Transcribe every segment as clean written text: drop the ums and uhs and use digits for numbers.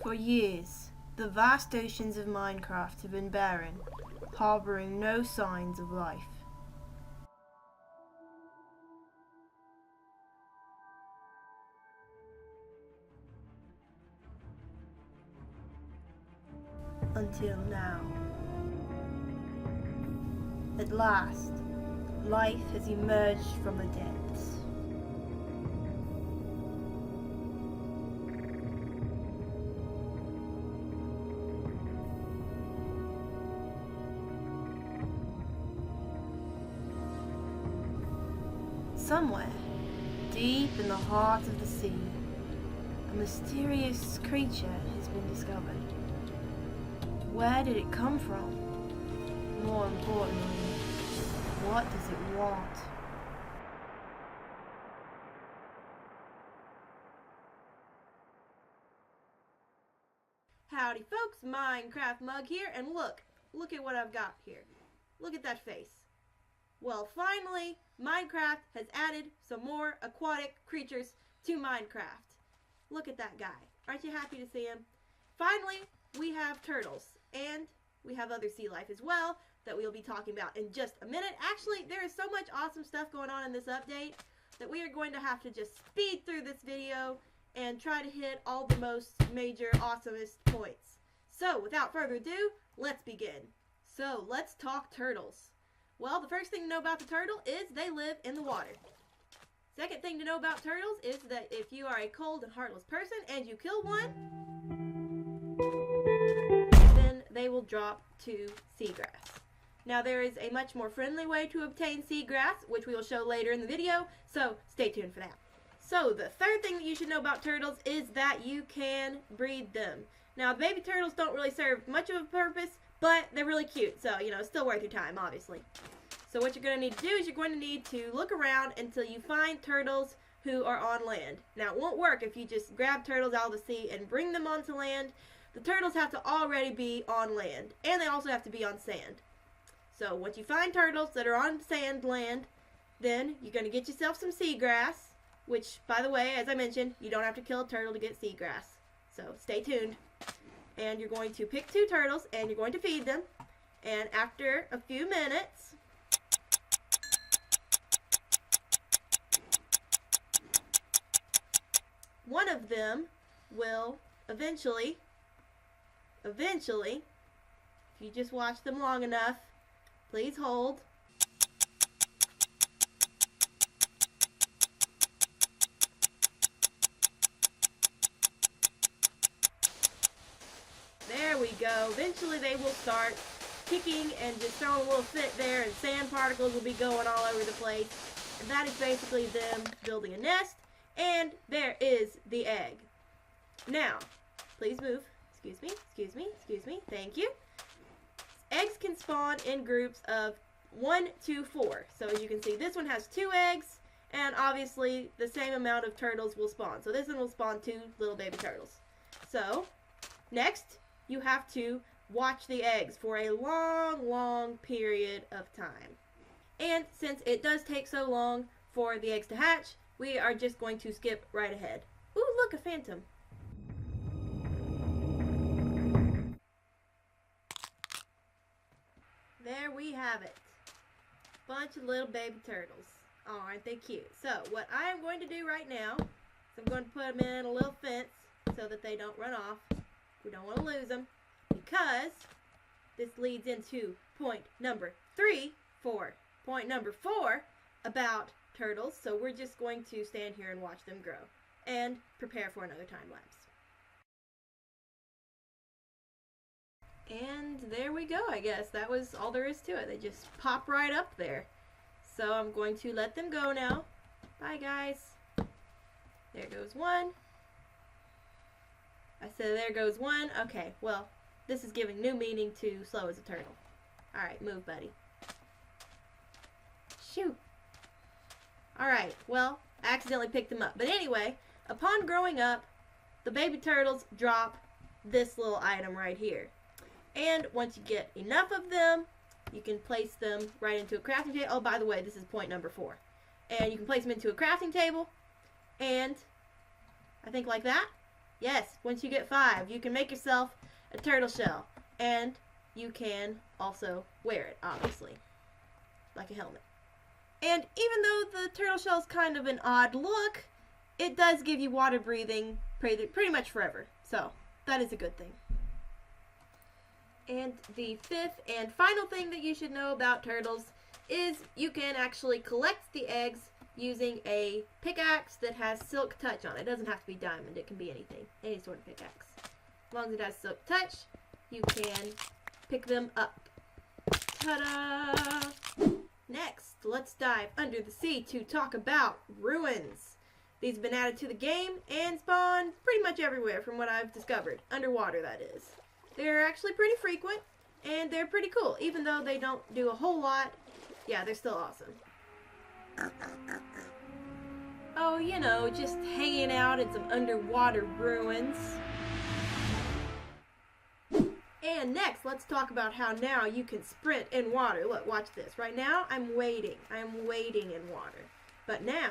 For years, the vast oceans of Minecraft have been barren, harboring no signs of life. Until now. At last, life has emerged from the depths. Somewhere, deep in the heart of the sea, a mysterious creature has been discovered. Where did it come from? More importantly, what does it want? Howdy folks, Minecraft Mug here, and look at what I've got here. Look at that face. Well, finally, Minecraft has added some more aquatic creatures to Minecraft. Look at that guy. Aren't you happy to see him? Finally, we have turtles, and we have other sea life as well that we'll be talking about in just a minute. Actually, there is so much awesome stuff going on in this update that we are going to have to just speed through this video and try to hit all the most major, awesomest points. So, without further ado, let's begin. So, let's talk turtles. Well, the first thing to know about the turtle is they live in the water. Second thing to know about turtles is that if you are a cold and heartless person and you kill one, then they will drop to seagrass. Now, there is a much more friendly way to obtain seagrass, which we will show later in the video, so stay tuned for that. So, the third thing that you should know about turtles is that you can breed them. Now, baby turtles don't really serve much of a purpose, but they're really cute, so, it's still worth your time, obviously. So what you're going to need to do is you're going to need to look around until you find turtles who are on land. Now, it won't work if you just grab turtles out of the sea and bring them onto land. The turtles have to already be on land, and they also have to be on sand. So once you find turtles that are on sand land, then you're going to get yourself some seagrass, which, by the way, as I mentioned, you don't have to kill a turtle to get seagrass. So stay tuned. And you're going to pick 2 turtles, and you're going to feed them. And after a few minutes, one of them will eventually, if you just watch them long enough, please hold. There we go. Eventually they will start kicking and just throwing a little fit there, and sand particles will be going all over the place. And that is basically them building a nest. And there is the egg. Now, please move. Excuse me. Thank you. Eggs can spawn in groups of 1 to 4. So as you can see, this one has 2 eggs, and obviously the same amount of turtles will spawn. So this one will spawn 2 little baby turtles. So, next, you have to watch the eggs for a long, long period of time. And since it does take so long for the eggs to hatch, we are just going to skip right ahead. Ooh, look, a phantom. There we have it. Bunch of little baby turtles. Oh, aren't they cute? So, what I am going to do right now is I'm going to put them in a little fence so that they don't run off. We don't want to lose them, because this leads into point number 3 for point number 4 about turtles. So we're just going to stand here and watch them grow and prepare for another time lapse. And there we go. I guess that was all there is to it. They just pop right up there. So I'm going to let them go now. Bye, guys. There goes one. I said there goes one. Okay, well, this is giving new meaning to slow as a turtle. Alright, move, buddy. Shoot. Alright, well, I accidentally picked them up. But anyway, upon growing up, the baby turtles drop this little item right here. And once you get enough of them, you can place them right into a crafting table. Oh, by the way, this is point number 4. And you can place them into a crafting table. And I think like that. Yes, once you get 5, you can make yourself a turtle shell. And you can also wear it, obviously, like a helmet. And even though the turtle shell is kind of an odd look, it does give you water breathing pretty much forever. So that is a good thing. And the 5th and final thing that you should know about turtles is you can actually collect the eggs using a pickaxe that has silk touch on it. It doesn't have to be diamond, it can be anything, any sort of pickaxe. As long as it has silk touch, you can pick them up. Ta-da! Next, let's dive under the sea to talk about ruins. These have been added to the game and spawn pretty much everywhere from what I've discovered. Underwater, that is. They're actually pretty frequent, and they're pretty cool. Even though they don't do a whole lot, yeah, they're still awesome. Oh, you know, just hanging out in some underwater ruins. And next, let's talk about how now you can sprint in water. Look, watch this. Right now, I'm wading. I'm wading in water. But now,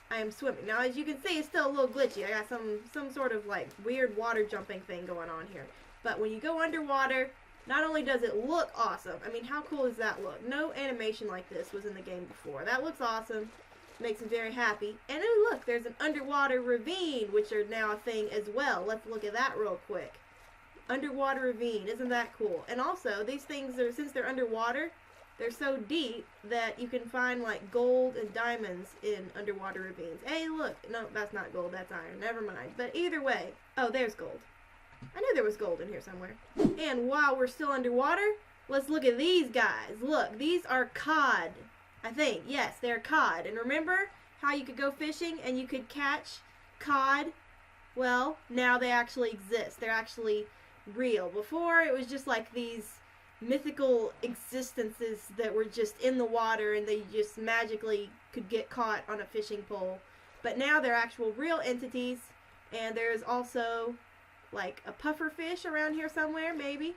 I am swimming. Now, as you can see, it's still a little glitchy. I got some sort of, like, weird water jumping thing going on here. But when you go underwater, not only does it look awesome, I mean, how cool does that look? No animation like this was in the game before. That looks awesome. Makes me very happy. And oh, look, there's an underwater ravine, which are now a thing as well. Let's look at that real quick. Underwater ravine, isn't that cool? And also, these things are, since they're underwater, they're so deep that you can find like gold and diamonds in underwater ravines. Hey, look, no, that's not gold, that's iron, never mind. But either way, oh, there's gold. I knew there was gold in here somewhere. And while we're still underwater, let's look at these guys. Look, these are cod, I think. Yes, they're cod. And remember how you could go fishing and you could catch cod? Well, now they actually exist. They're actually real. Before, it was just like these mythical existences that were just in the water and they just magically could get caught on a fishing pole. But now they're actual real entities, and there's also like a puffer fish around here somewhere, maybe.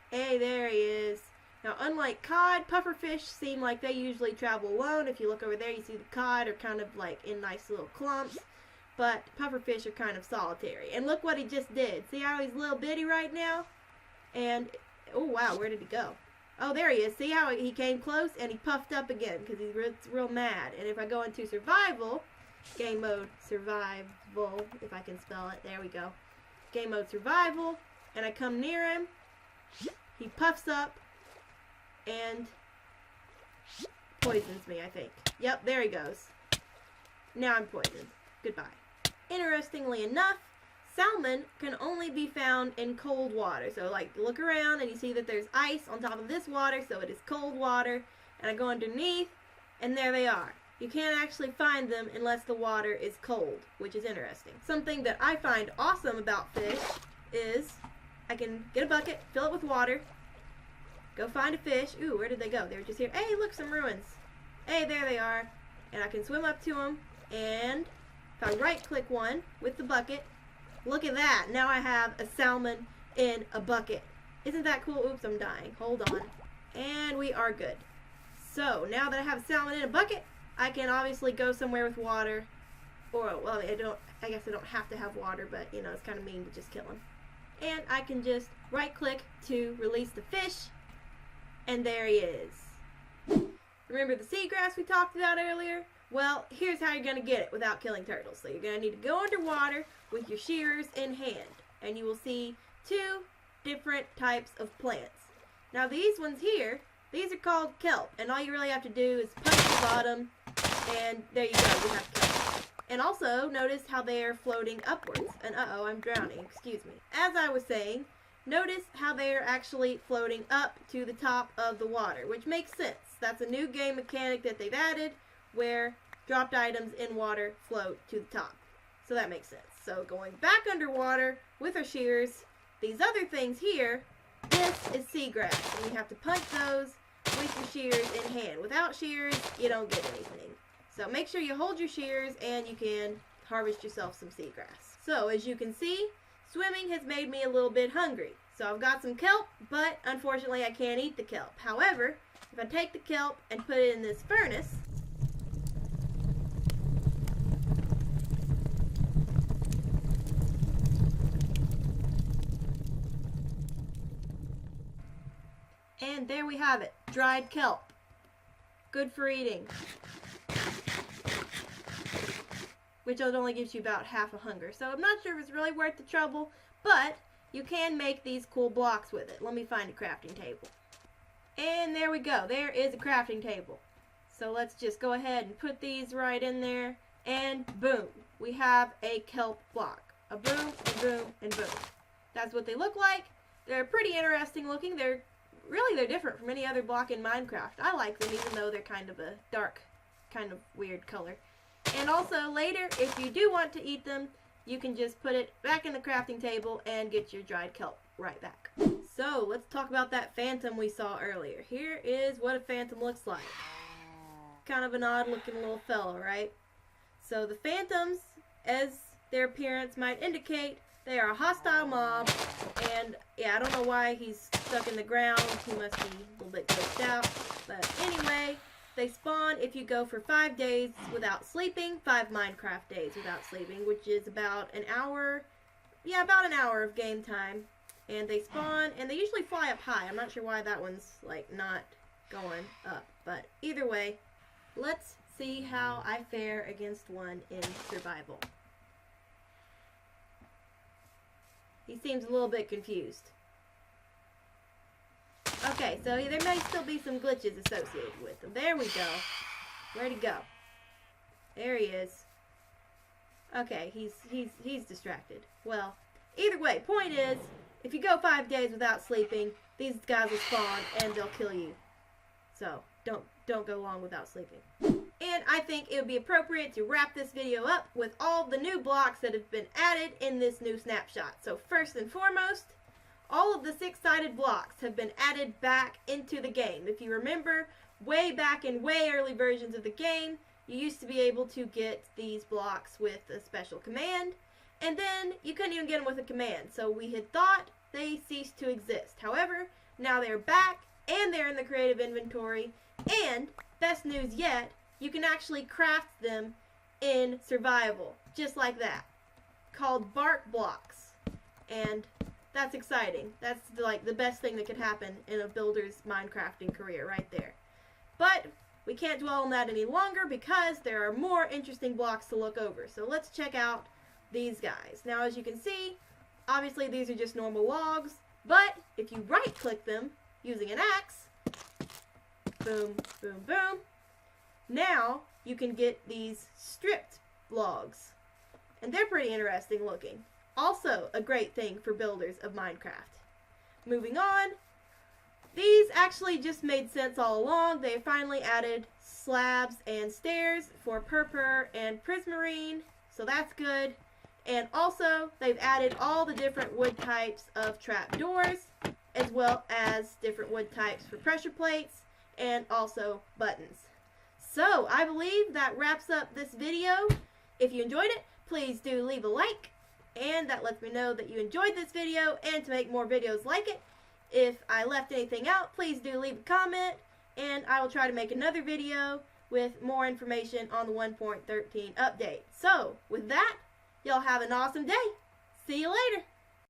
Hey, there he is. Now, unlike cod, puffer fish seem like they usually travel alone. If you look over there, you see the cod are kind of like in nice little clumps. But puffer fish are kind of solitary. And look what he just did. See how he's little bitty right now? And, oh wow, where did he go? Oh, there he is. See how he came close and he puffed up again because he's real mad. And if I go into survival, game mode survival, if I can spell it, there we go. Game mode survival, and I come near him, he puffs up and poisons me, I think. Yep, there he goes. Now I'm poisoned. Goodbye. Interestingly enough, salmon can only be found in cold water. So, like, look around and you see that there's ice on top of this water, so it is cold water. And I go underneath, and there they are. You can't actually find them unless the water is cold, which is interesting. Something that I find awesome about fish is I can get a bucket, fill it with water, go find a fish. Ooh, where did they go? They were just here. Hey, look, some ruins. Hey, there they are. And I can swim up to them, and if I right-click one with the bucket, look at that. Now I have a salmon in a bucket. Isn't that cool? Oops, I'm dying. Hold on. And we are good. So, now that I have a salmon in a bucket, I can obviously go somewhere with water. Or, well, I guess I don't have to have water, but, you know, it's kind of mean to just kill him. And I can just right-click to release the fish. And there he is. Remember the seagrass we talked about earlier? Well, here's how you're going to get it without killing turtles. So you're going to need to go underwater with your shears in hand. And you will see 2 different types of plants. Now these ones here, these are called kelp. And all you really have to do is punch the bottom. And there you go, you have kelp. And also, notice how they are floating upwards. And uh-oh, I'm drowning, excuse me. As I was saying, notice how they are actually floating up to the top of the water, which makes sense. That's a new game mechanic that they've added, where dropped items in water float to the top. So that makes sense. So going back underwater with our shears, these other things here, this is seagrass. And you have to punch those with your shears in hand. Without shears, you don't get anything. So make sure you hold your shears and you can harvest yourself some seagrass. So as you can see, swimming has made me a little bit hungry. So I've got some kelp, but unfortunately I can't eat the kelp. However, if I take the kelp and put it in this furnace, And there we have it, dried kelp. Good for eating. Which only gives you about half a hunger. So I'm not sure if it's really worth the trouble, but you can make these cool blocks with it. Let me find a crafting table. And there we go. There is a crafting table. So let's just go ahead and put these right in there. And boom, we have a kelp block. A boom, and boom, and boom. That's what they look like. They're pretty interesting looking. They're different from any other block in Minecraft. I like them even though they're kind of a dark, kind of weird color. And also later, if you do want to eat them, you can just put it back in the crafting table and get your dried kelp right back. So let's talk about that phantom we saw earlier. Here is what a phantom looks like. Kind of an odd looking little fellow, right? So the phantoms, as their appearance might indicate, they are a hostile mob. And yeah, I don't know why he's stuck in the ground. He must be a little bit glitched out. But anyway, they spawn if you go for 5 days without sleeping, 5 Minecraft days without sleeping, which is about an hour, about an hour of game time. And they spawn, and they usually fly up high. I'm not sure why that one's, like, not going up. But either way, let's see how I fare against one in survival. He seems a little bit confused. Okay, so there may still be some glitches associated with him. There we go. Where'd he go? There he is. Okay, he's distracted. Well, either way, point is, if you go 5 days without sleeping, these guys will spawn and they'll kill you. So, don't go long without sleeping. And I think it would be appropriate to wrap this video up with all the new blocks that have been added in this new snapshot. So first and foremost, all of the 6-sided blocks have been added back into the game. If you remember, way back in way early versions of the game, you used to be able to get these blocks with a special command, and then you couldn't even get them with a command. So we had thought they ceased to exist. However, now they're back, and they're in the creative inventory, and best news yet, you can actually craft them in survival, just like that, called bark blocks. And that's exciting. That's like the best thing that could happen in a builder's Minecrafting career right there. But we can't dwell on that any longer because there are more interesting blocks to look over. So let's check out these guys. Now, as you can see, obviously these are just normal logs, but if you right click them using an axe, boom, boom, boom, now you can get these stripped logs. And they're pretty interesting looking. Also a great thing for builders of Minecraft. Moving on, these actually just made sense all along. They finally added slabs and stairs for purpur and prismarine, so that's good. And also, they've added all the different wood types of trapdoors, as well as different wood types for pressure plates, and also buttons. So, I believe that wraps up this video. If you enjoyed it, please do leave a like, and that lets me know that you enjoyed this video, and to make more videos like it. If I left anything out, please do leave a comment, and I will try to make another video with more information on the 1.13 update. So, with that, y'all have an awesome day. See you later.